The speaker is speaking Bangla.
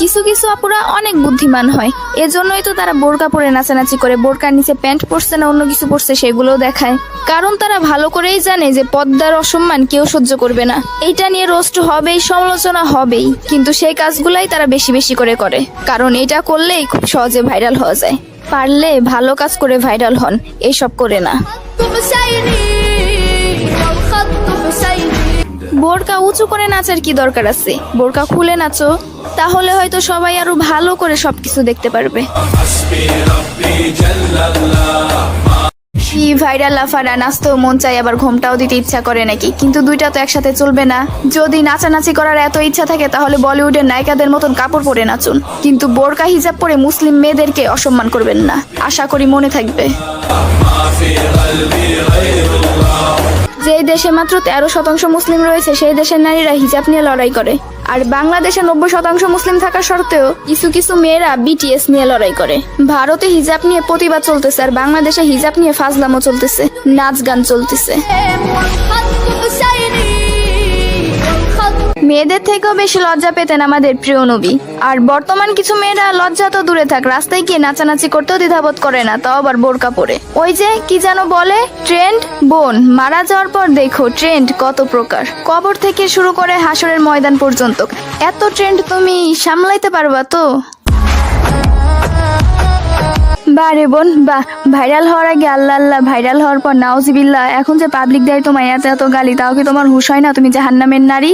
কিছু কিছু আপুরা অনেক বুদ্ধিমান হয়, এজন্যই তো তারা বোরকা পরে নাচানাচি করে, বোরকার নিচে প্যান্ট পরছে না অন্য কিছু পরছে সেগুলোও দেখায়। কারণ তারা ভালো করেই জানে যে পর্দার অসম্মান কেউ সহ্য করবে না। এইটা নিয়ে রোস্ট হবেই, সমালোচনা হবেই, কিন্তু সেই কাজগুলাই তারা বেশি বেশি করে করে, কারণ এটা করলেই খুব সহজে ভাইরাল হওয়া যায়। পারলে ভালো কাজ করে ভাইরাল হন, এইসব করে না। বোরকা উঁচু করে নাচার কি দরকার আছে? বোরকা খুলে নাচো, তাহলে হয়তো সবাই আরো ভালো করে সবকিছু দেখতে পারবে। কি ভাইরাল লাফারা, নাচতেও মন চাই আবার ঘোমটাও দিতে ইচ্ছা করে নাকি? কিন্তু দুইটা তো একসাথে চলবে না। যদি নাচানাচি করার এত ইচ্ছা থাকে তাহলে বলিউডের নায়িকাদের মতন কাপড় পরে নাচুন, কিন্তু বোরকা হিজাব পরে মুসলিম মেয়েদেরকে অসম্মান করবেন না। আশা করি মনে থাকবে। যে দেশে মাত্র 13% মুসলিম রয়েছে সেই দেশের নারীরা হিজাব নিয়ে লড়াই করে, আর বাংলাদেশে 90% মুসলিম থাকা সত্ত্বেও কিছু কিছু মেয়েরা বিটিএস নিয়ে লড়াই করে। ভারতে হিজাব নিয়ে প্রতিবাদ চলতেছে, আর বাংলাদেশে হিজাব নিয়ে ফাজলামো চলতেছে, নাচ গান চলতেছে। মেয়েদের থেকেও বেশি লজ্জা পেতেন আমাদের প্রিয় নবী। আর বর্তমান কিছু মেয়েরা লজ্জা তো দূরে থাক, রাস্তায় গিয়ে নাচানাচি করতেও দ্বিধাবোধ করে না, তাও আবার বোরকা পরে। ওই যে কি যেন বলে, ট্রেন্ড। বোন মারা যাওয়ার পর দেখো ট্রেন্ড কত প্রকার, কবর থেকে শুরু করে হাসরের ময়দান পর্যন্ত। এত ট্রেন্ড তুমি সামলাইতে পারবা তো? বারে বোন বা ভাইরাল হওয়ার আগে আল্লাহ আল্লাহ, ভাইরাল হওয়ার পর নাউজিবিল্লাহ। এখন যে পাবলিক দেয় তোমায় এত এত গালি, তাও কি তোমার হুঁশ হয় না? তুমি জাহান্নামের নারী।